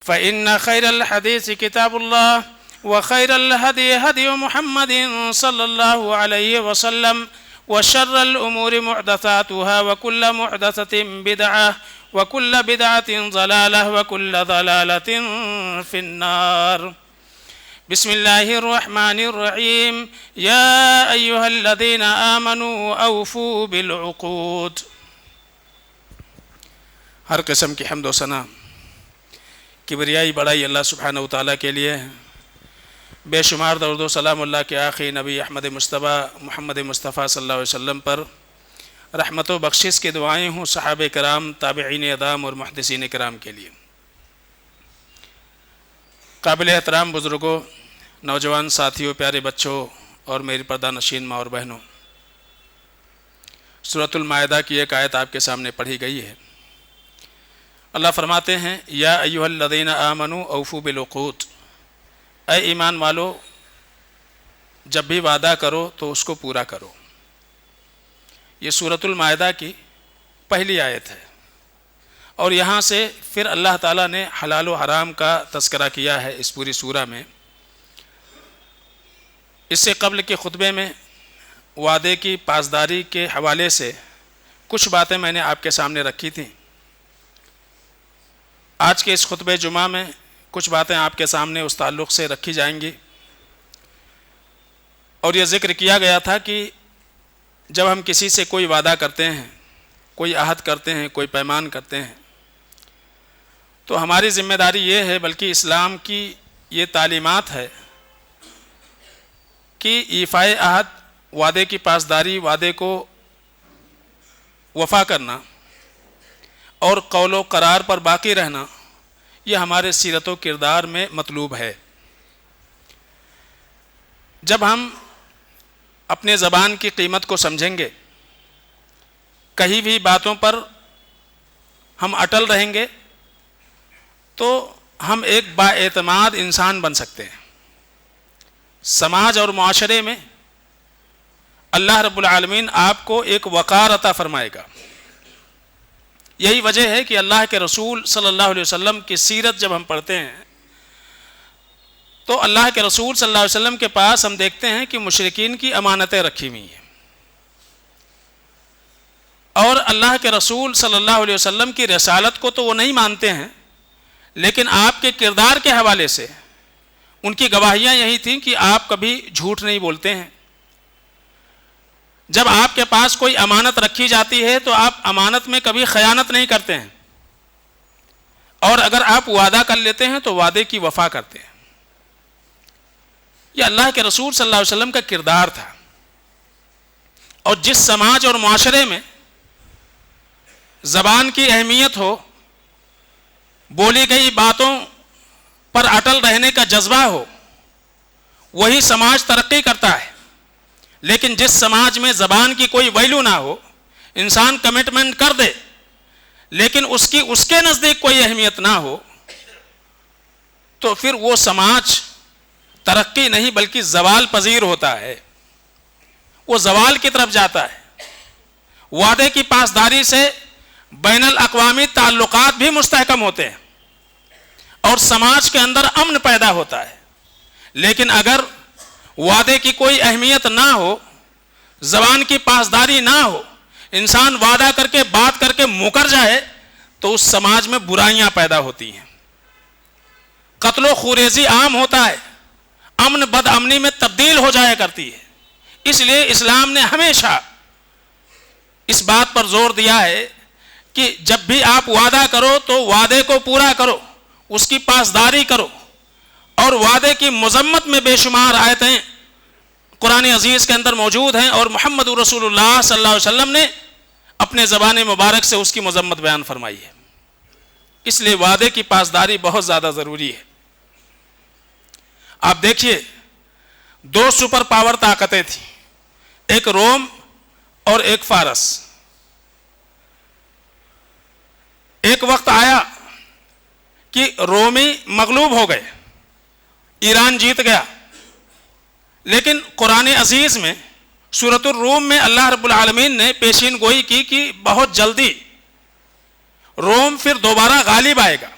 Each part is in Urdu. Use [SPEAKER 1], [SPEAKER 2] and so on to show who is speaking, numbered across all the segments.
[SPEAKER 1] فإن خير الحديث كتاب الله وخير الهدي هدي محمد صلى الله عليه وسلم وشر الأمور محدثاتها وكل محدثة بدعة وكل بدعة ضلالة وكل ضلالة في النار. بسم الله الرحمن الرحيم. يا أيها الذين آمنوا أوفوا بالعقود. ہر قسم کی حمد و ثنا کبریائی بڑائی اللہ سبحانہ وتعالیٰ کے لیے ہے. بے شمار درود و سلام اللہ کے آخری نبی احمد مصطفیٰ محمد مصطفیٰ صلی اللہ علیہ وسلم پر رحمت و بخشش کی دعائیں ہوں صحابہ کرام، تابعین اعظام اور محدثین کرام کے لیے. قابل احترام بزرگوں، نوجوان ساتھیوں، پیارے بچوں اور میری پردہ نشین ماں اور بہنوں، سورۃ المائدہ کی ایک آیت آپ کے سامنے پڑھی گئی ہے. اللہ فرماتے ہیں یا ایھا الذین آمنوا اوفوا بالعقود، اے ایمان والو جب بھی وعدہ کرو تو اس کو پورا کرو. یہ سورۃ المائدہ کی پہلی آیت ہے اور یہاں سے پھر اللہ تعالیٰ نے حلال و حرام کا تذکرہ کیا ہے اس پوری سورہ میں. اس سے قبل کے خطبے میں وعدے کی پاسداری کے حوالے سے کچھ باتیں میں نے آپ کے سامنے رکھی تھیں. آج کے اس خطبہ جمعہ میں کچھ باتیں آپ کے سامنے اس تعلق سے رکھی جائیں گی. اور یہ ذکر کیا گیا تھا کہ جب ہم کسی سے کوئی وعدہ کرتے ہیں، کوئی عہد کرتے ہیں، کوئی پیمان کرتے ہیں، تو ہماری ذمہ داری یہ ہے، بلکہ اسلام کی یہ تعلیمات ہے کہ ایفائے عہد، وعدے کی پاسداری، وعدے کو وفا کرنا اور قول و قرار پر باقی رہنا، یہ ہمارے سیرت و کردار میں مطلوب ہے. جب ہم اپنے زبان کی قیمت کو سمجھیں گے، کہیں بھی باتوں پر ہم اٹل رہیں گے، تو ہم ایک بااعتماد انسان بن سکتے ہیں. سماج اور معاشرے میں اللہ رب العالمین آپ کو ایک وقار عطا فرمائے گا. یہی وجہ ہے کہ اللہ کے رسول صلی اللہ علیہ وسلم کی سیرت جب ہم پڑھتے ہیں تو اللہ کے رسول صلی اللہ علیہ وسلم کے پاس ہم دیکھتے ہیں کہ مشرکین کی امانتیں رکھی ہوئی ہیں، اور اللہ کے رسول صلی اللہ علیہ وسلم کی رسالت کو تو وہ نہیں مانتے ہیں، لیکن آپ کے کردار کے حوالے سے ان کی گواہیاں یہی تھیں کہ آپ کبھی جھوٹ نہیں بولتے ہیں. جب آپ کے پاس کوئی امانت رکھی جاتی ہے تو آپ امانت میں کبھی خیانت نہیں کرتے ہیں، اور اگر آپ وعدہ کر لیتے ہیں تو وعدے کی وفا کرتے ہیں. یہ اللہ کے رسول صلی اللہ علیہ وسلم کا کردار تھا. اور جس سماج اور معاشرے میں زبان کی اہمیت ہو، بولی گئی باتوں پر اٹل رہنے کا جذبہ ہو، وہی سماج ترقی کرتا ہے. لیکن جس سماج میں زبان کی کوئی ویلو نہ ہو، انسان کمٹمنٹ کر دے لیکن اس کے نزدیک کوئی اہمیت نہ ہو، تو پھر وہ سماج ترقی نہیں بلکہ زوال پذیر ہوتا ہے، وہ زوال کی طرف جاتا ہے. وعدے کی پاسداری سے بین الاقوامی تعلقات بھی مستحکم ہوتے ہیں اور سماج کے اندر امن پیدا ہوتا ہے. لیکن اگر وعدے کی کوئی اہمیت نہ ہو، زبان کی پاسداری نہ ہو، انسان وعدہ کر کے بات کر کے مکر جائے، تو اس سماج میں برائیاں پیدا ہوتی ہیں، قتل و خوریزی عام ہوتا ہے، امن بد امنی میں تبدیل ہو جایا کرتی ہے. اس لیے اسلام نے ہمیشہ اس بات پر زور دیا ہے کہ جب بھی آپ وعدہ کرو تو وعدے کو پورا کرو، اس کی پاسداری کرو. اور وعدے کی مذمت میں بے شمار آیتیں قرآن عزیز کے اندر موجود ہیں، اور محمد رسول اللہ صلی اللہ علیہ وسلم نے اپنے زبان مبارک سے اس کی مذمت بیان فرمائی ہے. اس لیے وعدے کی پاسداری بہت زیادہ ضروری ہے. آپ دیکھیے، دو سپر پاور طاقتیں تھیں، ایک روم اور ایک فارس. ایک وقت آیا کہ رومی مغلوب ہو گئے، ایران جیت گیا. لیکن قرآن عزیز میں سورۃ الروم میں اللہ رب العالمین نے پیشین گوئی کی کہ بہت جلدی روم پھر دوبارہ غالب آئے گا.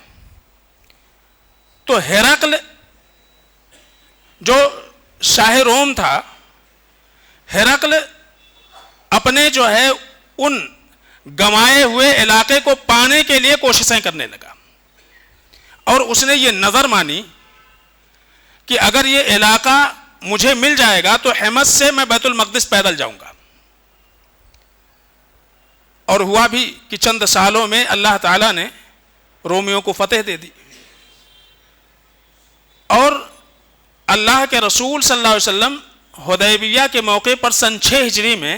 [SPEAKER 1] تو ہرقل جو شاہ روم تھا، ہرقل اپنے جو ہے ان گنوائے ہوئے علاقے کو پانے کے لیے کوششیں کرنے لگا، اور اس نے یہ نظر مانی کہ اگر یہ علاقہ مجھے مل جائے گا تو حمص سے میں بیت المقدس پیدل جاؤں گا. اور ہوا بھی کہ چند سالوں میں اللہ تعالیٰ نے رومیوں کو فتح دے دی، اور اللہ کے رسول صلی اللہ علیہ وسلم حدیبیہ کے موقع پر سن 6 ہجری میں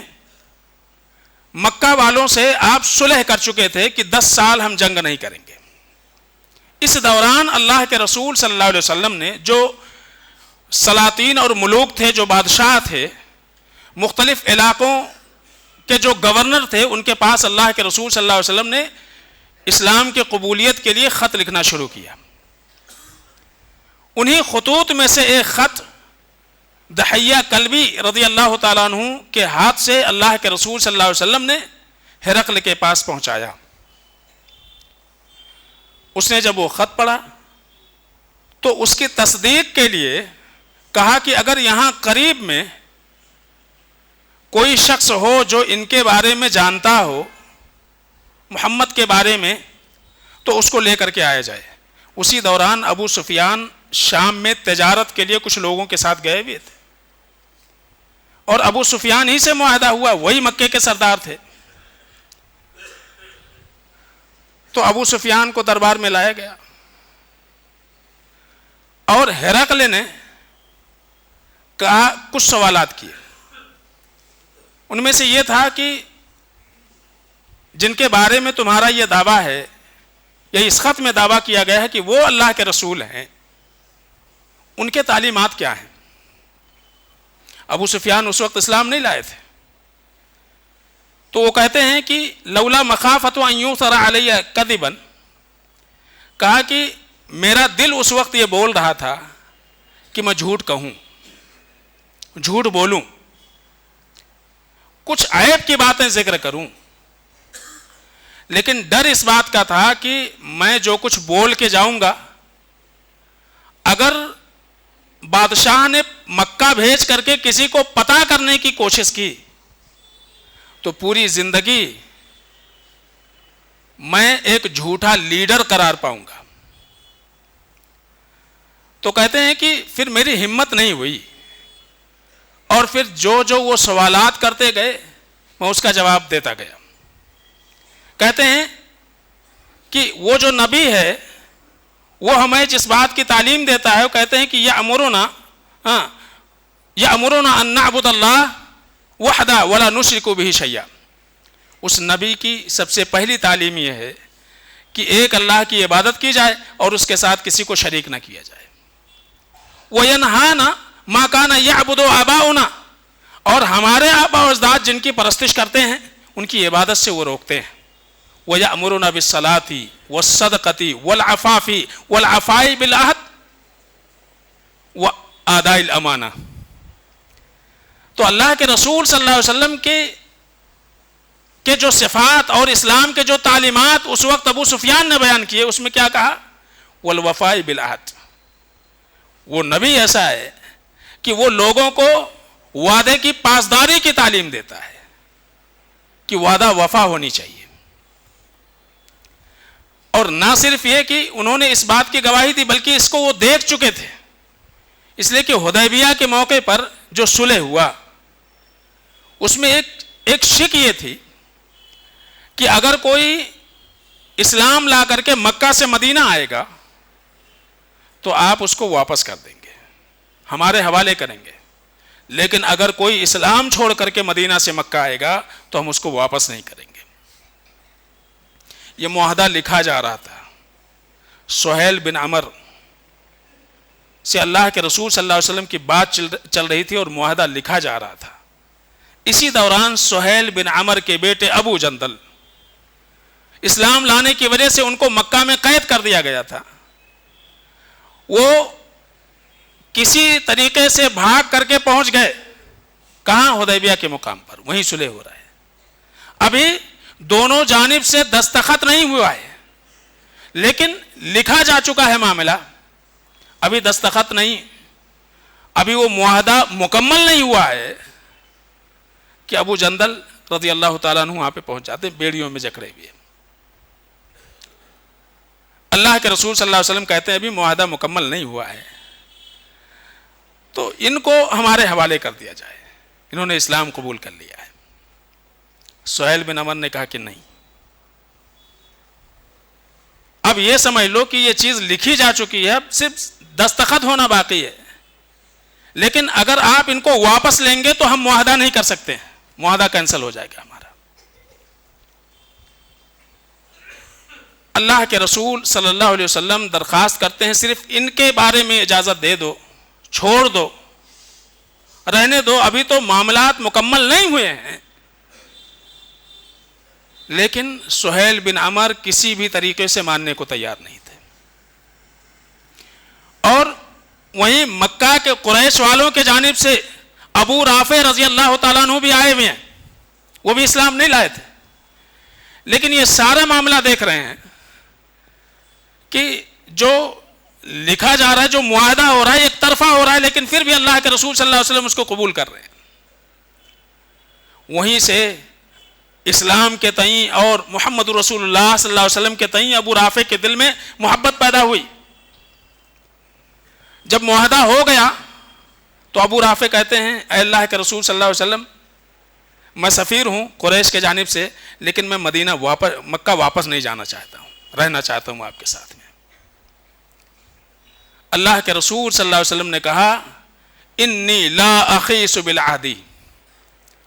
[SPEAKER 1] مکہ والوں سے آپ صلح کر چکے تھے کہ 10 سال ہم جنگ نہیں کریں گے. اس دوران اللہ کے رسول صلی اللہ علیہ وسلم نے جو سلاطین اور ملوک تھے، جو بادشاہ تھے، مختلف علاقوں کے جو گورنر تھے، ان کے پاس اللہ کے رسول صلی اللہ علیہ وسلم نے اسلام کی قبولیت کے لیے خط لکھنا شروع کیا. انہی خطوط میں سے ایک خط دحیہ کلبی رضی اللہ تعالیٰ عنہ کے ہاتھ سے اللہ کے رسول صلی اللہ علیہ وسلم نے ہرقل کے پاس پہنچایا. اس نے جب وہ خط پڑھا تو اس کی تصدیق کے لیے کہا کہ اگر یہاں قریب میں کوئی شخص ہو جو ان کے بارے میں جانتا ہو، محمد کے بارے میں، تو اس کو لے کر کے آیا جائے. اسی دوران ابو سفیان شام میں تجارت کے لیے کچھ لوگوں کے ساتھ گئے ہوئے تھے، اور ابو سفیان ہی سے معاہدہ ہوا، وہی مکے کے سردار تھے. تو ابو سفیان کو دربار میں لایا گیا، اور ہرقل نے کہا، کچھ سوالات کیے. ان میں سے یہ تھا کہ جن کے بارے میں تمہارا یہ دعویٰ ہے، یا اس خط میں دعویٰ کیا گیا ہے کہ وہ اللہ کے رسول ہیں، ان کے تعلیمات کیا ہیں؟ ابو سفیان اس وقت اسلام نہیں لائے تھے. تو وہ کہتے ہیں کہ لولا مخافت ان یؤثر علی کذبا، کہا کہ میرا دل اس وقت یہ بول رہا تھا کہ میں جھوٹ کہوں، جھوٹ بولوں، کچھ عیب کی باتیں ذکر کروں، لیکن ڈر اس بات کا تھا کہ میں جو کچھ بول کے جاؤں گا، اگر بادشاہ نے مکہ بھیج کر کے کسی کو پتہ کرنے کی کوشش کی تو پوری زندگی میں ایک جھوٹا لیڈر قرار پاؤں گا. تو کہتے ہیں کہ پھر میری ہمت نہیں ہوئی، اور پھر جو وہ سوالات کرتے گئے میں اس کا جواب دیتا گیا. کہتے ہیں کہ وہ جو نبی ہے وہ ہمیں جس بات کی تعلیم دیتا ہے، وہ کہتے ہیں کہ یأمرنا ان نعبد اللہ وحدہ ولا نشرک بہ شیئا. اس نبی کی سب سے پہلی تعلیم یہ ہے کہ ایک اللہ کی عبادت کی جائے اور اس کے ساتھ کسی کو شریک نہ کیا جائے. وَيَنْهَانَا مَا كَانَ يَعْبُدُ آبَاؤُنَا، اور ہمارے آباء و اجداد جن کی پرستش کرتے ہیں ان کی عبادت سے وہ روکتے ہیں. وَيَأْمُرُنَا بِالصَّلَاةِ وَالصَّدْقَةِ وَالْعَفَافِ وَالْعَفَاءِ بِالْعَهْدِ وَآدَاءِ الْأَمَانَةِ. تو اللہ کے رسول صلی اللہ علیہ وسلم کے جو صفات اور اسلام کے جو تعلیمات اس وقت ابو سفیان نے بیان کیے، اس میں کیا کہا؟ وَالْوَفَاءِ بِالْعَهْدِ. وہ نبی ایسا ہے کہ وہ لوگوں کو وعدے کی پاسداری کی تعلیم دیتا ہے کہ وعدہ وفا ہونی چاہیے. اور نہ صرف یہ کہ انہوں نے اس بات کی گواہی دی، بلکہ اس کو وہ دیکھ چکے تھے. اس لیے کہ حدیبیہ کے موقع پر جو صلح ہوا اس میں ایک شک یہ تھی کہ اگر کوئی اسلام لا کر کے مکہ سے مدینہ آئے گا تو آپ اس کو واپس کر دیں گے، ہمارے حوالے کریں گے، لیکن اگر کوئی اسلام چھوڑ کر کے مدینہ سے مکہ آئے گا تو ہم اس کو واپس نہیں کریں گے. یہ معاہدہ لکھا جا رہا تھا. سہیل بن عمر سے اللہ کے رسول صلی اللہ علیہ وسلم کی بات چل رہی تھی اور معاہدہ لکھا جا رہا تھا. اسی دوران سہیل بن عمر کے بیٹے ابو جندل اسلام لانے کی وجہ سے ان کو مکہ میں قید کر دیا گیا تھا. وہ کسی طریقے سے بھاگ کر کے پہنچ گئے کہاں؟ حدیبیہ کے مقام پر. وہیں صلح ہو رہا ہے. ابھی دونوں جانب سے دستخط نہیں ہوا ہے لیکن لکھا جا چکا ہے معاملہ ابھی دستخط نہیں، ابھی وہ معاہدہ مکمل نہیں ہوا ہے کہ ابو جندل رضی اللہ تعالیٰ عنہ وہاں پہ پہنچ جاتے ہیں بیڑیوں میں جکڑے ہوئے. اللہ کے رسول صلی اللہ علیہ وسلم کہتے ہیں ابھی معاہدہ مکمل نہیں ہوا ہے تو ان کو ہمارے حوالے کر دیا جائے. انہوں نے اسلام قبول کر لیا ہے. سہیل بن عمر نے کہا کہ نہیں. اب یہ سمجھ لو کہ یہ چیز لکھی جا چکی ہے، اب صرف دستخط ہونا باقی ہے. لیکن اگر آپ ان کو واپس لیں گے تو ہم معاہدہ نہیں کر سکتے، معاہدہ کینسل ہو جائے گا ہمارا. اللہ کے رسول صلی اللہ علیہ وسلم درخواست کرتے ہیں صرف ان کے بارے میں اجازت دے دو، چھوڑ دو، رہنے دو، ابھی تو معاملات مکمل نہیں ہوئے ہیں. لیکن سہیل بن عمر کسی بھی طریقے سے ماننے کو تیار نہیں تھے. اور وہیں مکہ کے قریش والوں کے جانب سے ابو رافع رضی اللہ تعالیٰ عنہ بھی آئے ہوئے ہیں، وہ بھی اسلام نہیں لائے تھے. لیکن یہ سارا معاملہ دیکھ رہے ہیں کہ جو لکھا جا رہا ہے، جو معاہدہ ہو رہا ہے، ایک طرفہ ہو رہا ہے، لیکن پھر بھی اللہ کے رسول صلی اللہ علیہ وسلم اس کو قبول کر رہے ہیں. وہیں سے اسلام کے تئیں اور محمد رسول اللہ صلی اللہ علیہ وسلم کے تئیں ابو رافع کے دل میں محبت پیدا ہوئی. جب معاہدہ ہو گیا تو ابو رافع کہتے ہیں اے اللہ کے رسول صلی اللہ علیہ وسلم، میں سفیر ہوں قریش کے جانب سے، لیکن میں مکہ واپس نہیں جانا چاہتا ہوں، رہنا چاہتا ہوں آپ کے ساتھ میں. اللہ کے رسول صلی اللہ علیہ وسلم نے کہا انی لا اخیس بالعہدی،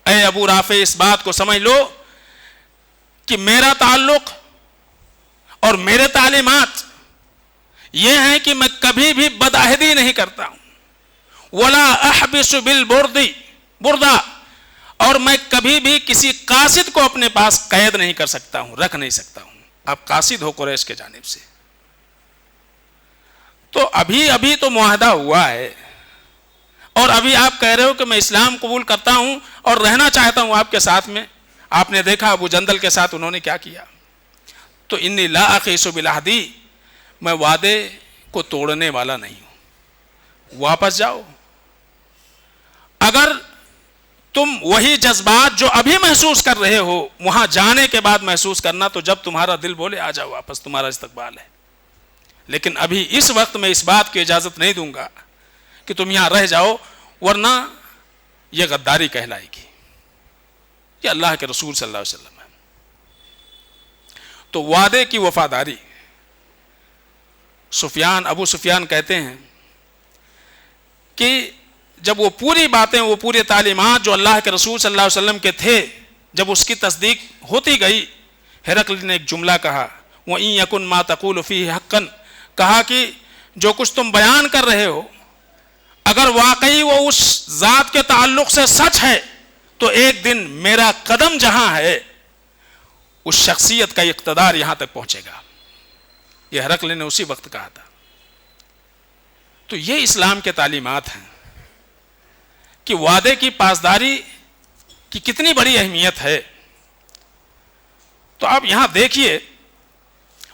[SPEAKER 1] اے ابو رافع اس بات کو سمجھ لو کہ میرا تعلق اور میرے تعلیمات یہ ہیں کہ میں کبھی بھی بدعہدی نہیں کرتا ہوں. ولا احبس بالبردہ، اور میں کبھی بھی کسی قاصد کو اپنے پاس قید نہیں کر سکتا ہوں، رکھ نہیں سکتا ہوں. آپ قاصد ہو قریش کے جانب سے. تو ابھی تو معاہدہ ہوا ہے اور ابھی آپ کہہ رہے ہو کہ میں اسلام قبول کرتا ہوں اور رہنا چاہتا ہوں آپ کے ساتھ میں. آپ نے دیکھا ابو جندل کے ساتھ انہوں نے کیا کیا. تو انی لا اخیس بالعہدی، میں وعدے کو توڑنے والا نہیں ہوں، واپس جاؤ. اگر تم وہی جذبات جو ابھی محسوس کر رہے ہو وہاں جانے کے بعد محسوس کرنا، تو جب تمہارا دل بولے آ جاؤ واپس، تمہارا استقبال ہے. لیکن ابھی اس وقت میں اس بات کی اجازت نہیں دوں گا کہ تم یہاں رہ جاؤ، ورنہ یہ غداری کہلائے گی. یہ اللہ کے رسول صلی اللہ علیہ وسلم ہے. تو وعدے کی وفاداری. ابو سفیان کہتے ہیں کہ جب وہ پوری باتیں، وہ پورے تعلیمات جو اللہ کے رسول صلی اللہ علیہ وسلم کے تھے، جب اس کی تصدیق ہوتی گئی، ہرقل نے ایک جملہ کہا وَإِن يَكُن مَا تَقُولُ فِيهِ حَقًّا، کہا کہ جو کچھ تم بیان کر رہے ہو اگر واقعی وہ اس ذات کے تعلق سے سچ ہے تو ایک دن میرا قدم جہاں ہے اس شخصیت کا اقتدار یہاں تک پہنچے گا. یہ ہرقل نے اسی وقت کہا تھا. تو یہ اسلام کے تعلیمات ہیں کہ وعدے کی پاسداری کی کتنی بڑی اہمیت ہے. تو آپ یہاں دیکھیے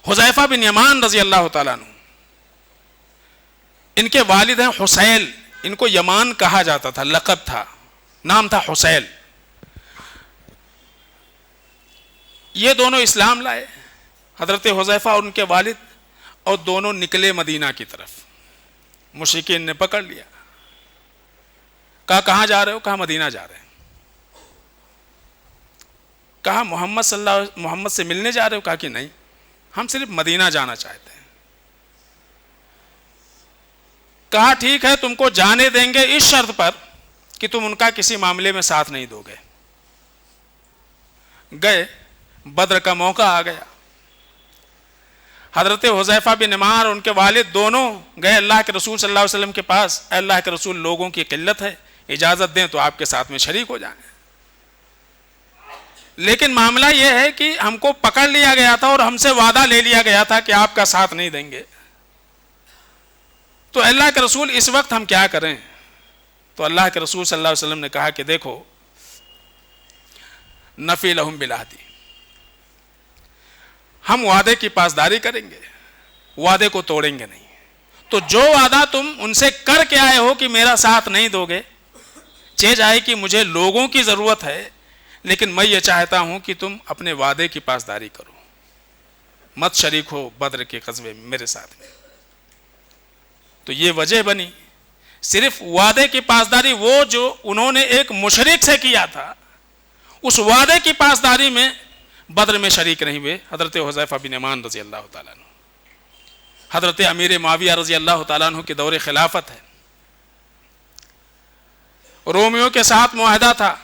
[SPEAKER 1] حذیفہ بن یمان رضی اللہ تعالیٰ عنہ، ان کے والد ہیں حسیل، ان کو یمان کہا جاتا تھا، لقب تھا، نام تھا حسیل. یہ دونوں اسلام لائے، حضرت حذیفہ اور ان کے والد، اور دونوں نکلے مدینہ کی طرف. مشرکین نے پکڑ لیا، کہا کہاں جا رہے ہو؟ کہا مدینہ جا رہے ہیں. کہا محمد سے ملنے جا رہے ہو؟ کہا کہ نہیں، ہم صرف مدینہ جانا چاہتے ہیں. کہا ٹھیک ہے تم کو جانے دیں گے اس شرط پر کہ تم ان کا کسی معاملے میں ساتھ نہیں دو گے. گئے، بدر کا موقع آ گیا. حضرت حذیفہ بن یمان اور ان کے والد دونوں گئے اللہ کے رسول صلی اللہ علیہ وسلم کے پاس. اے اللہ کے رسول، لوگوں کی قلت ہے، اجازت دیں تو آپ کے ساتھ میں شریک ہو جائیں. لیکن معاملہ یہ ہے کہ ہم کو پکڑ لیا گیا تھا اور ہم سے وعدہ لے لیا گیا تھا کہ آپ کا ساتھ نہیں دیں گے. تو اللہ کے رسول اس وقت ہم کیا کریں؟ تو اللہ کے رسول صلی اللہ علیہ وسلم نے کہا کہ دیکھو، نفی لہم بالعہد، ہم وعدے کی پاسداری کریں گے، وعدے کو توڑیں گے نہیں. تو جو وعدہ تم ان سے کر کے آئے ہو کہ میرا ساتھ نہیں دو گے، چیز آئے کہ مجھے لوگوں کی ضرورت ہے، لیکن میں یہ چاہتا ہوں کہ تم اپنے وعدے کی پاسداری کرو، مت شریک ہو بدر کے غزوے میں میرے ساتھ میں۔ تو یہ وجہ بنی، صرف وعدے کی پاسداری وہ جو انہوں نے ایک مشرک سے کیا تھا، اس وعدے کی پاسداری میں بدر میں شریک نہیں ہوئے حضرت حذیفہ بن یمان رضی اللہ تعالیٰ عنہ۔ حضرت امیر معاویہ رضی اللہ تعالیٰ عنہ کے دور خلافت ہے، رومیوں کے ساتھ معاہدہ تھا،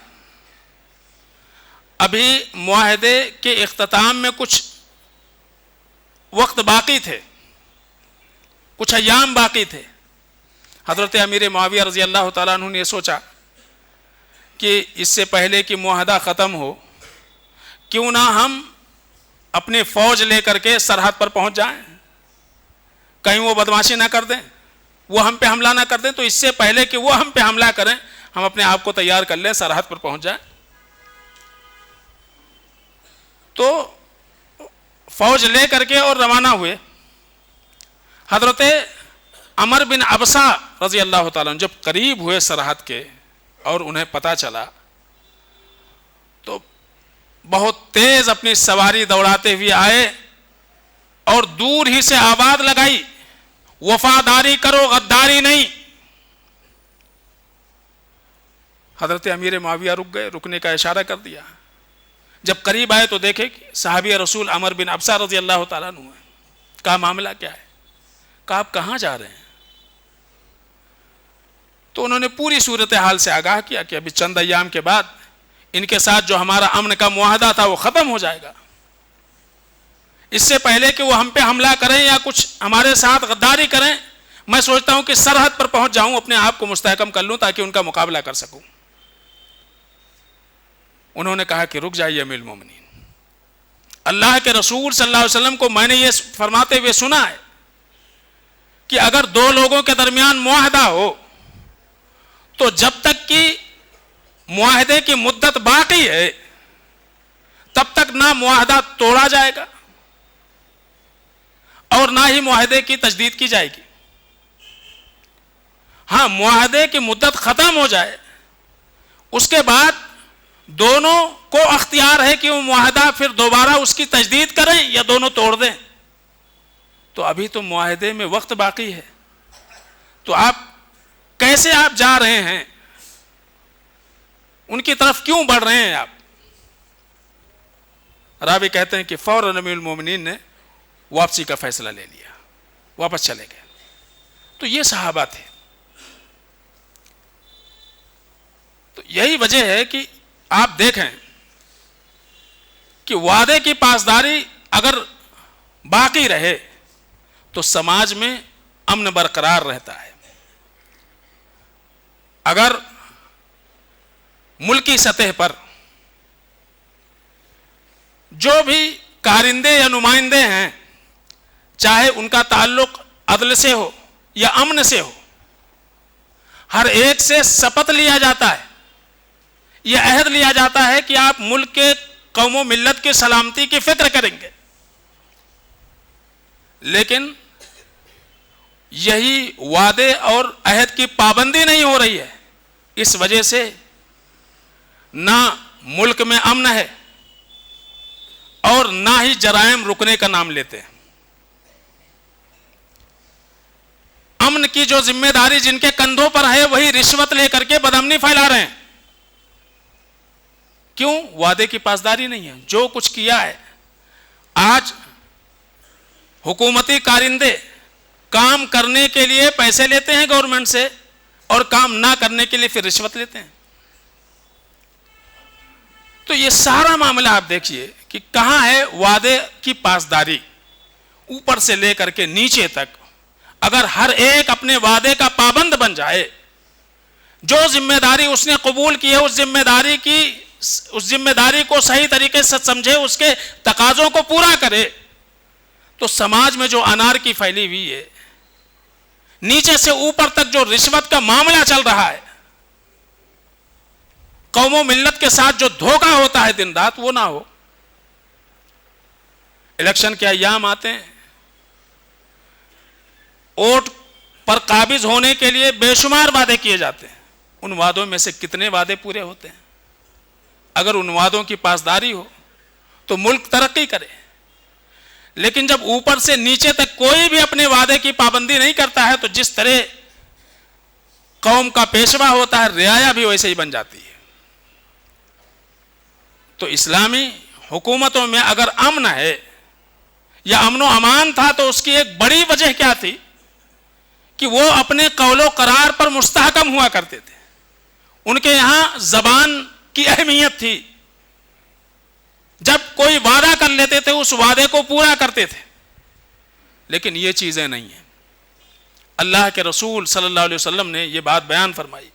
[SPEAKER 1] ابھی معاہدے کے اختتام میں کچھ وقت باقی تھے، کچھ ایام باقی تھے۔ حضرت امیر معاویہ رضی اللہ تعالیٰ عنہ نے سوچا کہ اس سے پہلے کہ معاہدہ ختم ہو، کیوں نہ ہم اپنی فوج لے کر کے سرحد پر پہنچ جائیں، کہیں وہ بدماشی نہ کر دیں، وہ ہم پہ حملہ نہ کر دیں، تو اس سے پہلے کہ وہ ہم پہ حملہ کریں ہم اپنے آپ کو تیار کر لیں، سرحد پر پہنچ جائیں۔ تو فوج لے کر کے اور روانہ ہوئے۔ حضرت عمر بن ابسہ رضی اللہ تعالیٰ عنہ جب قریب ہوئے سرحد کے اور انہیں پتہ چلا تو بہت تیز اپنی سواری دوڑاتے ہوئے آئے اور دور ہی سے آواز لگائی، وفاداری کرو غداری نہیں۔ حضرت امیر معاویہ رک گئے، رکنے کا اشارہ کر دیا۔ جب قریب آئے تو دیکھے کہ صحابی رسول عمر بن ابسہ رضی اللہ تعالیٰ عنہ ہے۔ کہا معاملہ کیا ہے؟ کہا آپ کہاں جا رہے ہیں؟ تو انہوں نے پوری صورتحال سے آگاہ کیا کہ ابھی چند ایام کے بعد ان کے ساتھ جو ہمارا امن کا معاہدہ تھا وہ ختم ہو جائے گا، اس سے پہلے کہ وہ ہم پہ حملہ کریں یا کچھ ہمارے ساتھ غداری کریں، میں سوچتا ہوں کہ سرحد پر پہنچ جاؤں، اپنے آپ کو مستحکم کر لوں تاکہ ان کا مقابلہ کر سکوں۔ انہوں نے کہا کہ رک جائیے امیر المومنین، اللہ کے رسول صلی اللہ علیہ وسلم کو میں نے یہ فرماتے ہوئے سنا ہے کہ اگر دو لوگوں کے درمیان معاہدہ ہو تو جب تک کہ معاہدے کی مدت باقی ہے تب تک نہ معاہدہ توڑا جائے گا اور نہ ہی معاہدے کی تجدید کی جائے گی۔ ہاں، معاہدے کی مدت ختم ہو جائے اس کے بعد دونوں کو اختیار ہے کہ وہ معاہدہ پھر دوبارہ اس کی تجدید کریں یا دونوں توڑ دیں۔ تو ابھی تو معاہدے میں وقت باقی ہے، تو آپ کیسے آپ جا رہے ہیں، ان کی طرف کیوں بڑھ رہے ہیں آپ؟ راوی کہتے ہیں کہ فوراً امیر المومنین نے واپسی کا فیصلہ لے لیا، واپس چلے گئے۔ تو یہ صحابہ تھے۔ تو یہی وجہ ہے کہ آپ دیکھیں کہ وعدے کی پاسداری اگر باقی رہے تو سماج میں امن برقرار رہتا ہے۔ اگر ملکی سطح پر جو بھی کارندے یا نمائندے ہیں، چاہے ان کا تعلق عدل سے ہو یا امن سے ہو، ہر ایک سے شپث لیا جاتا ہے، یہ عہد لیا جاتا ہے کہ آپ ملک کے قوم و ملت کی سلامتی کی فکر کریں گے، لیکن یہی وعدے اور عہد کی پابندی نہیں ہو رہی ہے۔ اس وجہ سے نہ ملک میں امن ہے اور نہ ہی جرائم رکنے کا نام لیتے ہیں۔ امن کی جو ذمہ داری جن کے کندھوں پر ہے وہی رشوت لے کر کے بدامنی پھیلا رہے ہیں۔ کیوں؟ وعدے کی پاسداری نہیں ہے۔ جو کچھ کیا ہے، آج حکومتی کارندے کام کرنے کے لیے پیسے لیتے ہیں گورنمنٹ سے اور کام نہ کرنے کے لیے پھر رشوت لیتے ہیں۔ تو یہ سارا معاملہ آپ دیکھیے کہ کہاں ہے وعدے کی پاسداری، اوپر سے لے کر کے نیچے تک۔ اگر ہر ایک اپنے وعدے کا پابند بن جائے، جو ذمہ داری اس نے قبول کی ہے اس ذمہ داری کو صحیح طریقے سے سمجھے، اس کے تقاضوں کو پورا کرے، تو سماج میں جو انارکی پھیلی ہوئی ہے، نیچے سے اوپر تک جو رشوت کا معاملہ چل رہا ہے، قوم و ملت کے ساتھ جو دھوکہ ہوتا ہے دن رات، وہ نہ ہو۔ الیکشن کے ایام آتے ہیں، ووٹ پر قابض ہونے کے لیے بے شمار وعدے کیے جاتے ہیں. ان وعدوں میں سے کتنے وعدے پورے ہوتے ہیں؟ اگر ان وعدوں کی پاسداری ہو تو ملک ترقی کرے، لیکن جب اوپر سے نیچے تک کوئی بھی اپنے وعدے کی پابندی نہیں کرتا ہے تو جس طرح قوم کا پیشوا ہوتا ہے رعایا بھی ویسے ہی بن جاتی ہے. تو اسلامی حکومتوں میں اگر امن ہے یا امن و امان تھا تو اس کی ایک بڑی وجہ کیا تھی کہ وہ اپنے قول و قرار پر مستحکم ہوا کرتے تھے. ان کے یہاں زبان کی اہمیت تھی. جب کوئی وعدہ کر لیتے تھے اس وعدے کو پورا کرتے تھے. لیکن یہ چیزیں نہیں ہیں. اللہ کے رسول صلی اللہ علیہ وسلم نے یہ بات بیان فرمائی،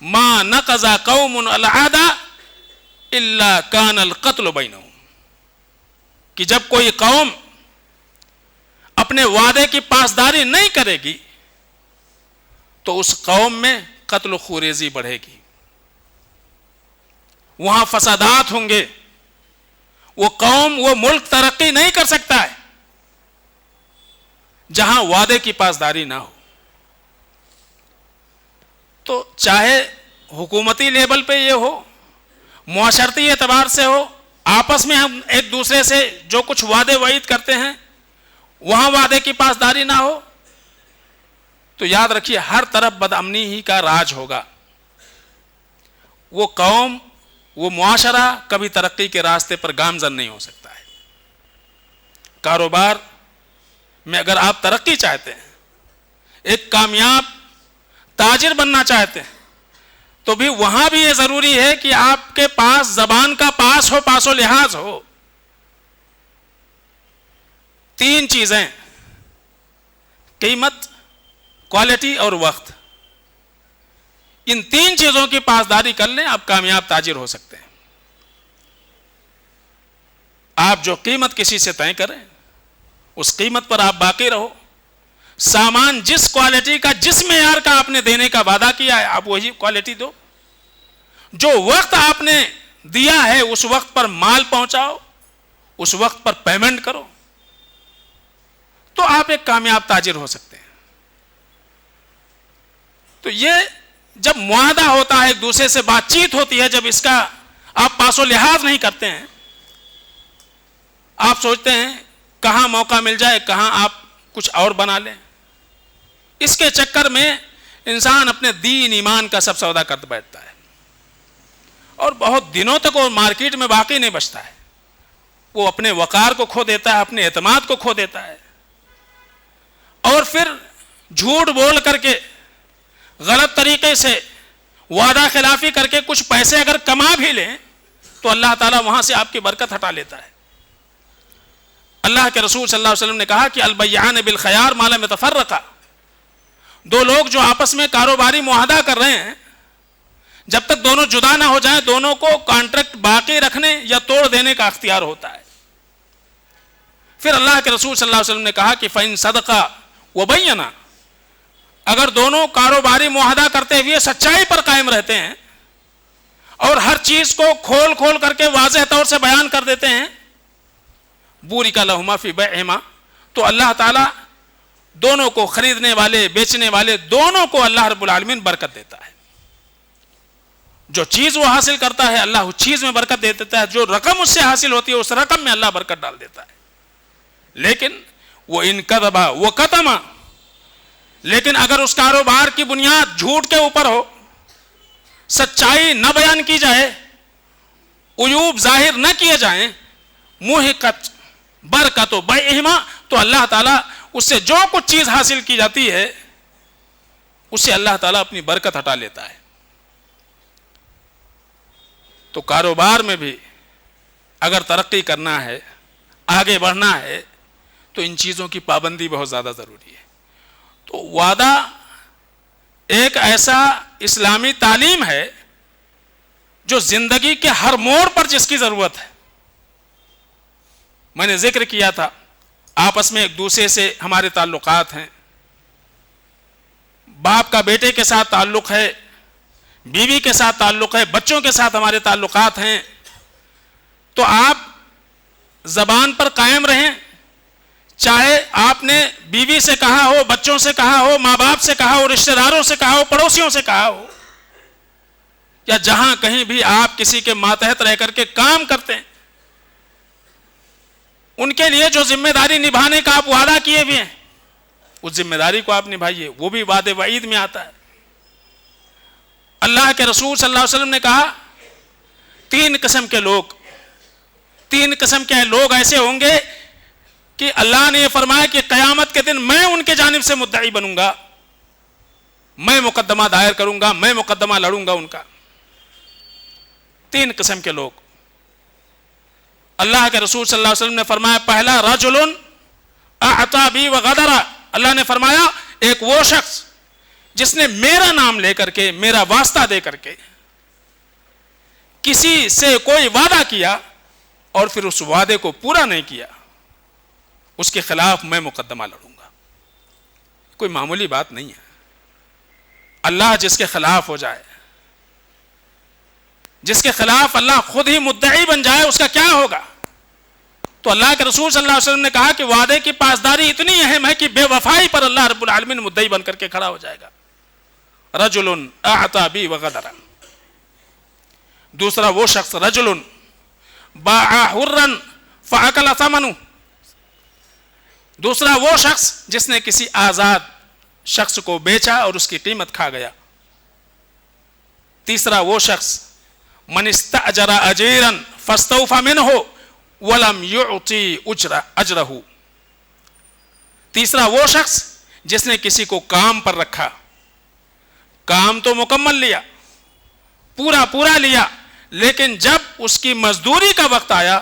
[SPEAKER 1] ما نقض قوم العہد الا کان القتل بینہم، کہ جب کوئی قوم اپنے وعدے کی پاسداری نہیں کرے گی تو اس قوم میں قتل و خوریزی بڑھے گی، وہاں فسادات ہوں گے، وہ قوم وہ ملک ترقی نہیں کر سکتا ہے جہاں وعدے کی پاسداری نہ ہو. تو چاہے حکومتی لیول پہ یہ ہو، معاشرتی اعتبار سے ہو، آپس میں ہم ایک دوسرے سے جو کچھ وعدے وعید کرتے ہیں وہاں وعدے کی پاسداری نہ ہو، تو یاد رکھیے ہر طرف بدامنی ہی کا راج ہوگا. وہ قوم، وہ معاشرہ کبھی ترقی کے راستے پر گامزن نہیں ہو سکتا ہے. کاروبار میں اگر آپ ترقی چاہتے ہیں، ایک کامیاب تاجر بننا چاہتے ہیں، تو بھی وہاں بھی یہ ضروری ہے کہ آپ کے پاس زبان کا پاس ہو، پاس و لحاظ ہو. 3 چیزیں، قیمت، کوالٹی اور وقت، ان 3 چیزوں کی پاسداری کر لیں آپ کامیاب تاجر ہو سکتے ہیں. آپ جو قیمت کسی سے طے کریں اس قیمت پر آپ باقی رہو. سامان جس کوالٹی کا، جس معیار کا آپ نے دینے کا وعدہ کیا ہے آپ وہی کوالٹی دو. جو وقت آپ نے دیا ہے اس وقت پر مال پہنچاؤ، اس وقت پر پیمنٹ کرو، تو آپ ایک کامیاب تاجر ہو سکتے ہیں. تو یہ جب معاہدہ ہوتا ہے، ایک دوسرے سے بات چیت ہوتی ہے، جب اس کا آپ پاس و لحاظ نہیں کرتے ہیں، آپ سوچتے ہیں کہاں موقع مل جائے، کہاں آپ کچھ اور بنا لیں، اس کے چکر میں انسان اپنے دین ایمان کا سب سودا کر بیٹھتا ہے اور بہت دنوں تک وہ مارکیٹ میں باقی نہیں بچتا ہے. وہ اپنے وقار کو کھو دیتا ہے، اپنے اعتماد کو کھو دیتا ہے، اور پھر جھوٹ بول کر کے، غلط طریقے سے وعدہ خلافی کر کے کچھ پیسے اگر کما بھی لیں تو اللہ تعالیٰ وہاں سے آپ کی برکت ہٹا لیتا ہے. اللہ کے رسول صلی اللہ علیہ وسلم نے کہا کہ البیعان بالخیار ما لم یتفرقا، 2 لوگ جو آپس میں کاروباری معاہدہ کر رہے ہیں، جب تک دونوں جدا نہ ہو جائیں دونوں کو کانٹریکٹ باقی رکھنے یا توڑ دینے کا اختیار ہوتا ہے. پھر اللہ کے رسول صلی اللہ علیہ وسلم نے کہا کہ فَإِن صَدَقَا وَبَيَّنَا، اگر دونوں کاروباری معاہدہ کرتے ہوئے سچائی پر قائم رہتے ہیں اور ہر چیز کو کھول کھول کر کے واضح طور سے بیان کر دیتے ہیں، بورک لہما فی بیعہما، تو اللہ تعالیٰ دونوں کو، خریدنے والے بیچنے والے دونوں کو اللہ رب العالمین برکت دیتا ہے. جو چیز وہ حاصل کرتا ہے اللہ اس چیز میں برکت دے دیتا ہے، جو رقم اس سے حاصل ہوتی ہے اس رقم میں اللہ برکت ڈال دیتا ہے. لیکن وہ ان کذبا وہ کتما، لیکن اگر اس کاروبار کی بنیاد جھوٹ کے اوپر ہو، سچائی نہ بیان کی جائے، عیوب ظاہر نہ کیے جائیں، محقت برکت و بیعہما، تو اللہ تعالیٰ اس سے جو کچھ چیز حاصل کی جاتی ہے اس سے اللہ تعالیٰ اپنی برکت ہٹا لیتا ہے. تو کاروبار میں بھی اگر ترقی کرنا ہے، آگے بڑھنا ہے، تو ان چیزوں کی پابندی بہت زیادہ ضروری ہے. تو وعدہ ایک ایسا اسلامی تعلیم ہے جو زندگی کے ہر موڑ پر جس کی ضرورت ہے. میں نے ذکر کیا تھا آپس میں ایک دوسرے سے ہمارے تعلقات ہیں، باپ کا بیٹے کے ساتھ تعلق ہے، بیوی کے ساتھ تعلق ہے، بچوں کے ساتھ ہمارے تعلقات ہیں. تو آپ زبان پر قائم رہیں، چاہے آپ نے بیوی سے کہا ہو، بچوں سے کہا ہو، ماں باپ سے کہا ہو، رشتہ داروں سے کہا ہو، پڑوسیوں سے کہا ہو، یا جہاں کہیں بھی آپ کسی کے ماتحت رہ کر کے کام کرتے ہیں، ان کے لیے جو ذمہ داری نبھانے کا آپ وعدہ کیے ہوئے ہیں، اس ذمہ داری کو آپ نبھائیے، وہ بھی وعدے وعید میں آتا ہے۔ اللہ کے رسول صلی اللہ علیہ وسلم نے کہا تین قسم کے لوگ ایسے ہوں گے کہ اللہ نے یہ فرمایا کہ قیامت کے دن میں ان کے جانب سے مدعی بنوں گا، میں مقدمہ دائر کروں گا، میں مقدمہ لڑوں گا ان کا۔ تین قسم کے لوگ اللہ کے رسول صلی اللہ علیہ وسلم نے فرمایا، پہلا رجل اعطى بی وغدر، اللہ نے فرمایا ایک وہ شخص جس نے میرا نام لے کر کے، میرا واسطہ دے کر کے کسی سے کوئی وعدہ کیا اور پھر اس وعدے کو پورا نہیں کیا، اس کے خلاف میں مقدمہ لڑوں گا۔ کوئی معمولی بات نہیں ہے۔ اللہ جس کے خلاف ہو جائے، جس کے خلاف اللہ خود ہی مدعی بن جائے، اس کا کیا ہوگا؟ تو اللہ کے رسول صلی اللہ علیہ وسلم نے کہا کہ وعدے کی پاسداری اتنی اہم ہے کہ بے وفائی پر اللہ رب العالمین مدعی بن کر کے کھڑا ہو جائے گا۔ رجل اعطى بی وغدر۔ دوسرا وہ شخص رجل باع حرا فاکل ثمنه، دوسرا وہ شخص جس نے کسی آزاد شخص کو بیچا اور اس کی قیمت کھا گیا۔ تیسرا وہ شخص من استأجر اجیرا فاستوفى منه ولم يعطي اجره، تیسرا وہ شخص جس نے کسی کو کام پر رکھا، کام تو مکمل لیا، پورا لیا، لیکن جب اس کی مزدوری کا وقت آیا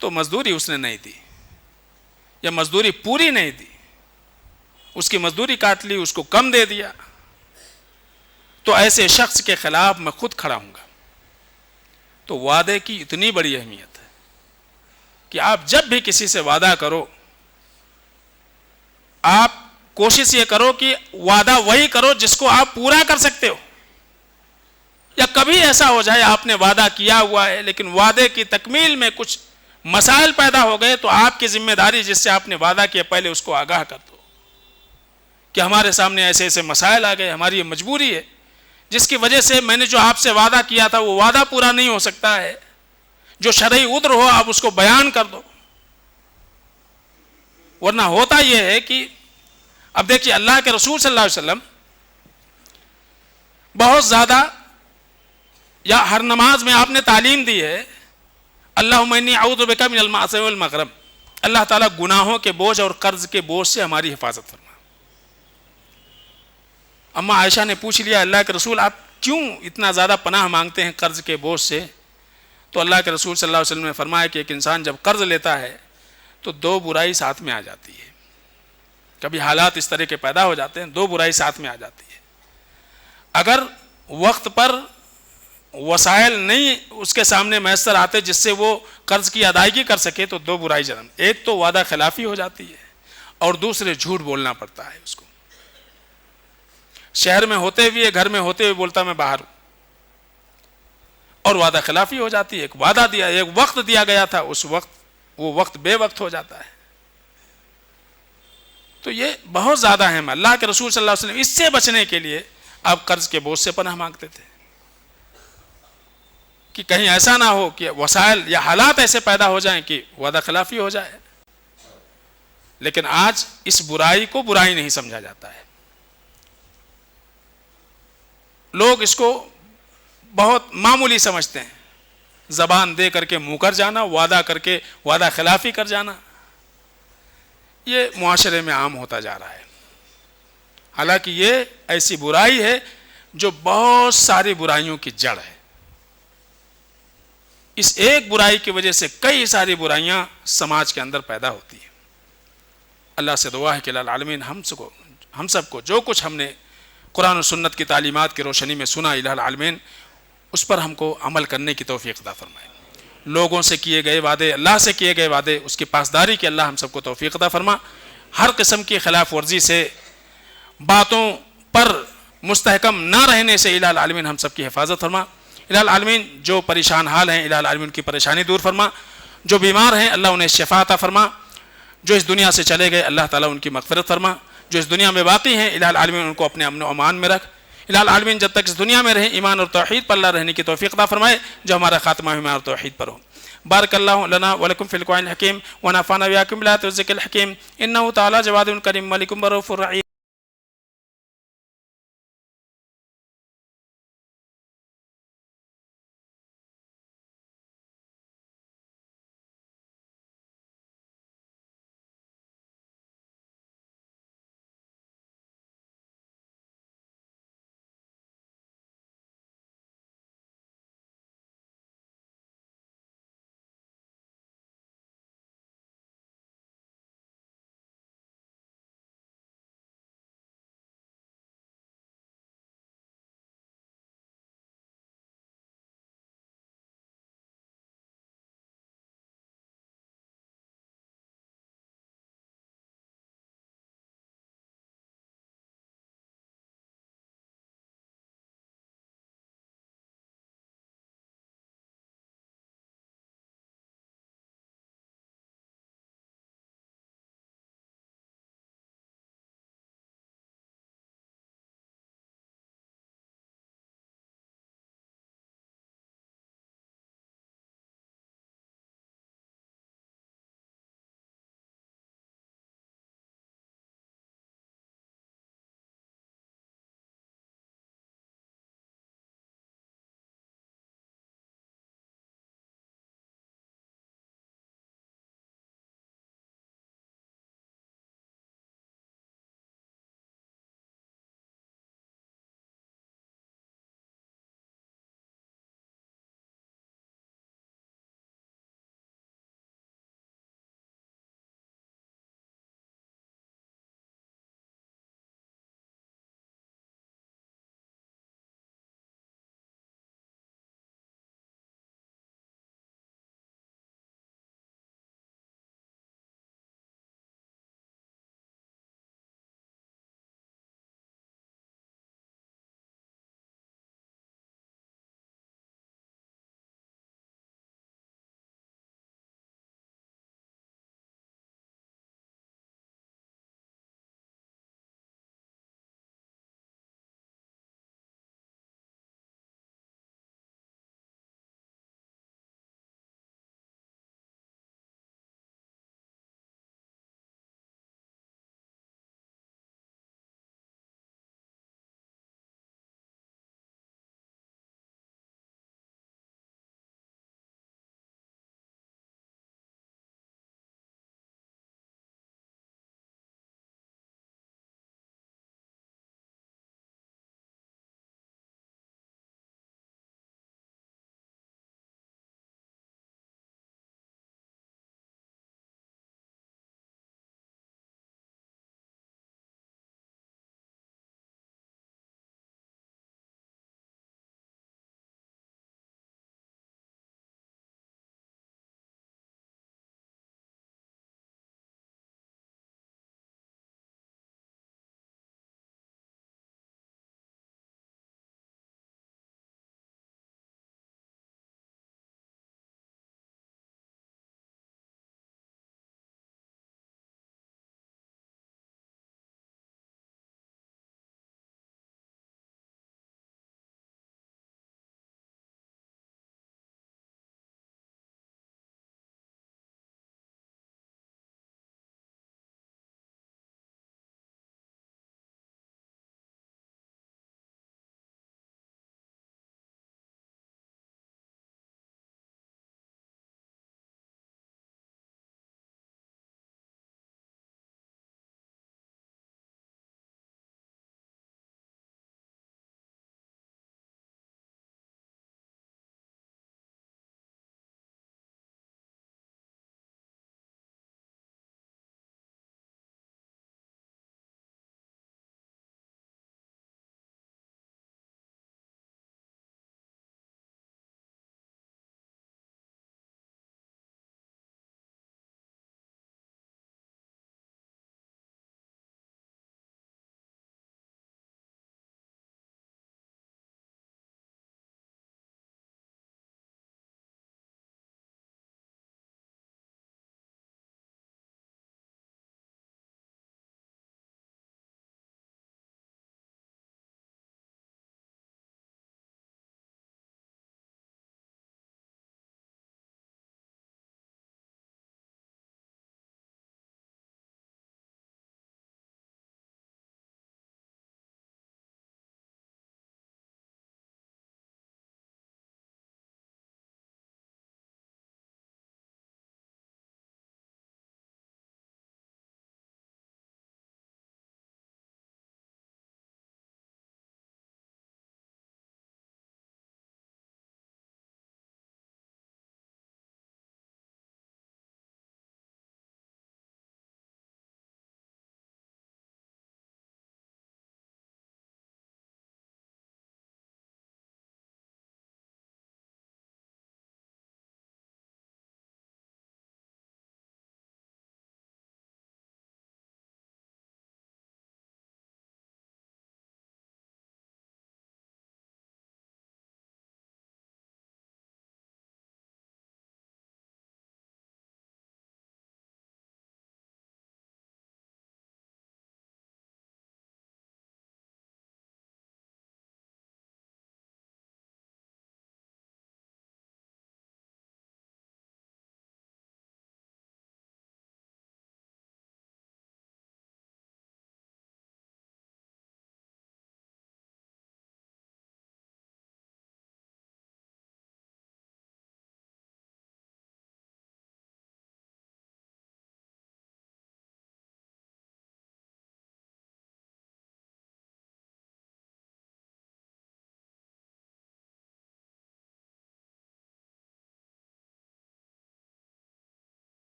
[SPEAKER 1] تو مزدوری اس نے نہیں دی، یا مزدوری پوری نہیں دی، اس کی مزدوری کاٹ لی، اس کو کم دے دیا، تو ایسے شخص کے خلاف میں خود کھڑا ہوں گا۔ تو وعدے کی اتنی بڑی اہمیت ہے کہ آپ جب بھی کسی سے وعدہ کرو، آپ کوشش یہ کرو کہ وعدہ وہی کرو جس کو آپ پورا کر سکتے ہو۔ یا کبھی ایسا ہو جائے آپ نے وعدہ کیا ہوا ہے لیکن وعدے کی تکمیل میں کچھ مسائل پیدا ہو گئے، تو آپ کی ذمہ داری جس سے آپ نے وعدہ کیا پہلے اس کو آگاہ کر دو کہ ہمارے سامنے ایسے ایسے مسائل آ گئے، ہماری یہ مجبوری ہے جس کی وجہ سے میں نے جو آپ سے وعدہ کیا تھا وہ وعدہ پورا نہیں ہو سکتا ہے، جو شرعی عذر ہو آپ اس کو بیان کر دو۔ ورنہ ہوتا یہ ہے کہ اب دیکھیے اللہ کے رسول صلی اللہ علیہ وسلم بہت زیادہ، یا ہر نماز میں آپ نے تعلیم دی ہے، اللہم انی اعوذ بک من المعصیہ والمغرم، اللہ تعالیٰ گناہوں کے بوجھ اور قرض کے بوجھ سے ہماری حفاظت فرما۔ اما عائشہ نے پوچھ لیا اللہ کے رسول آپ کیوں اتنا زیادہ پناہ مانگتے ہیں قرض کے بوجھ سے؟ تو اللہ کے رسول صلی اللہ علیہ وسلم نے فرمایا کہ ایک انسان جب قرض لیتا ہے تو دو برائی ساتھ میں آ جاتی ہے، کبھی حالات اس طرح کے پیدا ہو جاتے ہیں، دو برائی ساتھ میں آ جاتی ہے۔ اگر وقت پر وسائل نہیں اس کے سامنے میسر آتے جس سے وہ قرض کی ادائیگی کر سکے تو دو برائی جنم، ایک تو وعدہ خلافی ہو جاتی ہے اور دوسرے جھوٹ بولنا پڑتا ہے اس کو۔ شہر میں ہوتے ہوئے، گھر میں ہوتے ہوئے بولتا میں باہر ہوں، اور وعدہ خلافی ہو جاتی ہے۔ ایک وعدہ دیا، ایک وقت دیا گیا تھا، اس وقت وہ وقت بے وقت ہو جاتا ہے۔ تو یہ بہت زیادہ اہم ہے۔ اللہ کے رسول صلی اللہ علیہ وسلم اس سے بچنے کے لیے آپ قرض کے بوجھ سے پناہ مانگتے تھے کہ کہیں ایسا نہ ہو کہ وسائل یا حالات ایسے پیدا ہو جائیں کہ وعدہ خلافی ہو جائے۔ لیکن آج اس برائی کو برائی نہیں سمجھا جاتا ہے، لوگ اس کو بہت معمولی سمجھتے ہیں، زبان دے کر کے منہ کر جانا، وعدہ کر کے وعدہ خلافی کر جانا، یہ معاشرے میں عام ہوتا جا رہا ہے۔ حالانکہ یہ ایسی برائی ہے جو بہت ساری برائیوں کی جڑ ہے۔ اس ایک برائی کی وجہ سے کئی ساری برائیاں سماج کے اندر پیدا ہوتی ہیں۔ اللہ سے دعا ہے کہ العالمین ہم سب کو جو کچھ ہم نے قرآن و سنت کی تعلیمات کی روشنی میں سنا، الہ العالمین اس پر ہم کو عمل کرنے کی توفیق عطا فرمائے۔ لوگوں سے کیے گئے وعدے، اللہ سے کیے گئے وعدے، اس کی پاسداری کی اللہ ہم سب کو توفیق عطا فرما۔ ہر قسم کی خلاف ورزی سے، باتوں پر مستحکم نہ رہنے سے الہ العالمین ہم سب کی حفاظت فرما۔ الہ العالمین جو پریشان حال ہیں الہ العالمین کی پریشانی دور فرما، جو بیمار ہیں اللہ انہیں شفا عطا فرما، جو اس دنیا سے چلے گئے اللہ تعالیٰ ان کی مغفرت فرما، جو اس دنیا میں باقی ہیں الہ العالمین ان کو اپنے امن و امان میں رکھ، الہ العالمین جب تک اس دنیا میں رہیں ایمان اور توحید پر اللہ رہنے کی توفیق عطا فرمائے، جو ہمارا خاتمہ ایمان اور توحید پر ہو۔ بارک اللہ لنا ولکم فی القرآن الحکیم ونفعنا وإياکم بالآیات والذکر الحکیم، انہ تعالی جواد کریم ملک رؤوف رحیم۔